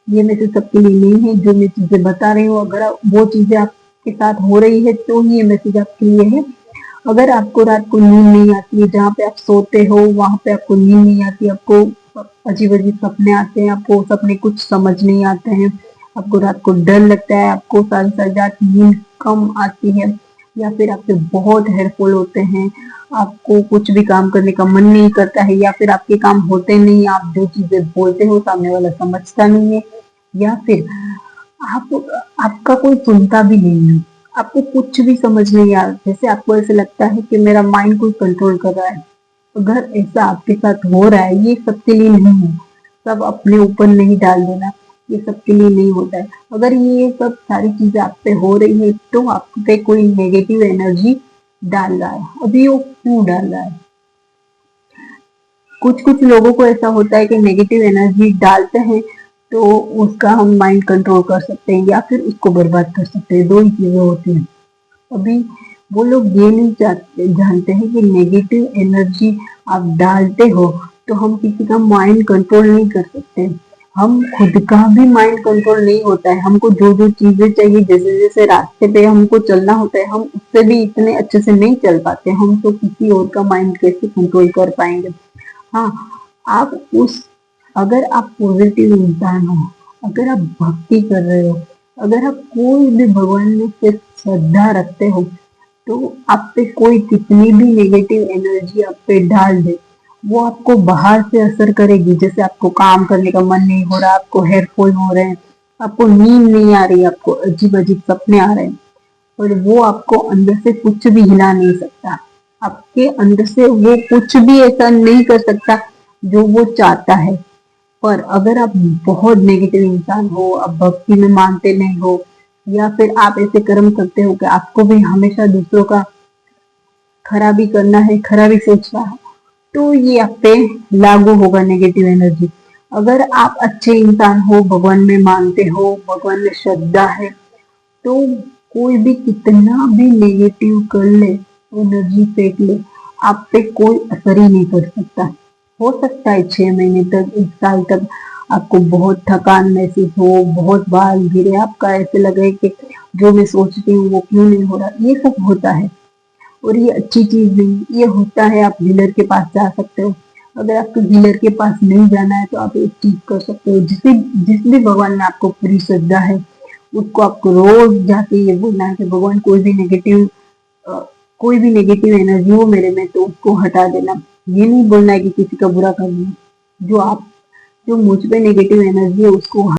ये मैसेज सबके लिए नहीं है। जो मैं चीजें बता रही हूँ, अगर वो चीजें आपके साथ हो रही है तो ही ये मैसेज आपके लिए है। अगर आपको रात को नींद नहीं आती है, जहाँ पे आप सोते हो वहां पे आपको नींद नहीं आती, आपको अजीब अजीब सपने आते हैं, आपको सपने कुछ समझ नहीं आते हैं, आपको रात को डर लगता है, आपको सारी सारी रात नींद कम आती है, या फिर आपके बहुत हेयर फॉल होते हैं, आपको कुछ भी काम करने का मन नहीं करता है, या फिर आपके काम होते नहीं, आप जो चीजें बोलते हो सामने वाला समझता नहीं है, या फिर आप आपका कोई सुनता भी नहीं है, आपको कुछ भी समझ नहीं आ रहा, जैसे आपको ऐसे लगता है कि मेरा माइंड कोई कंट्रोल कर रहा है। अगर ऐसा आपके साथ हो रहा है, ये सबके लिए नहीं है। सब अपने ऊपर नहीं डाल देना, ये सबके लिए नहीं होता है। अगर ये सब सारी चीजें आप पे हो रही है तो आप पे कोई नेगेटिव एनर्जी डाल रहा है। अभी वो क्यों डाल रहा है? कुछ कुछ लोगों को ऐसा होता है कि नेगेटिव एनर्जी डालते हैं तो उसका हम माइंड कंट्रोल कर सकते हैं या फिर उसको बर्बाद कर सकते हैं, दो ही चीजें होती हैं। अभी वो लोग ये नहीं जानते हैं कि नेगेटिव एनर्जी आप डालते हो तो हम किसी का माइंड कंट्रोल नहीं कर सकते। हम खुद का भी माइंड कंट्रोल नहीं होता है। हमको जो जो चीजें चाहिए, जैसे जैसे रास्ते पे हमको चलना होता है, हम उससे भी इतने अच्छे से नहीं चल पाते। हम तो किसी और का माइंड कैसे कंट्रोल कर पाएंगे? हाँ, आप उस अगर आप पॉजिटिव इंसान हो, अगर आप भक्ति कर रहे हो, अगर आप कोई भी भगवान में सिर्फ श्रद्धा रखते हो, तो आप पे कोई कितनी भी नेगेटिव एनर्जी आप पे डाल दे, वो आपको बाहर से असर करेगी। जैसे आपको काम करने का मन नहीं हो रहा, आपको हेयर फॉल हो रहे हैं, आपको नींद नहीं आ रही, आपको अजीब अजीब सपने आ रहे हैं, और वो आपको अंदर से कुछ भी हिला नहीं सकता। आपके अंदर से वो कुछ भी ऐसा नहीं कर सकता जो वो चाहता है। पर अगर आप बहुत नेगेटिव इंसान हो, आप भक्ति में मानते नहीं हो, या फिर आप ऐसे कर्म करते हो कि आपको भी हमेशा दूसरों का खराबी करना है, खराबी सोचना है, तो ये आप पे लागू होगा नेगेटिव एनर्जी। अगर आप अच्छे इंसान हो, भगवान में मानते हो, भगवान में श्रद्धा है, तो कोई भी कितना भी नेगेटिव कर ले, एनर्जी फेंक ले, आप पे कोई असर ही नहीं कर सकता। हो सकता है 6 महीने तक, 1 साल तक आपको बहुत थकान महसूस हो, बहुत बाल गिरे, आपका ऐसे लगे कि जो मैं सोचती हूँ वो क्यों नहीं हो रहा। ये सब होता है और ये अच्छी चीज नहीं, ये होता है। आप हीलर के पास जा सकते हो। अगर आपको हीलर के पास नहीं जाना है तो आप एक चीज कर सकते हो, जिस भी भगवान में आपको पूरी श्रद्धा है, उसको आपको रोज जाके ये बोलना है कि भगवान कोई भी नेगेटिव एनर्जी हो मेरे में तो उसको हटा देना। ये नहीं बोलना है कि किसी का बुरा करना, जो मुझ पे नेगेटिव एनर्जी है उसको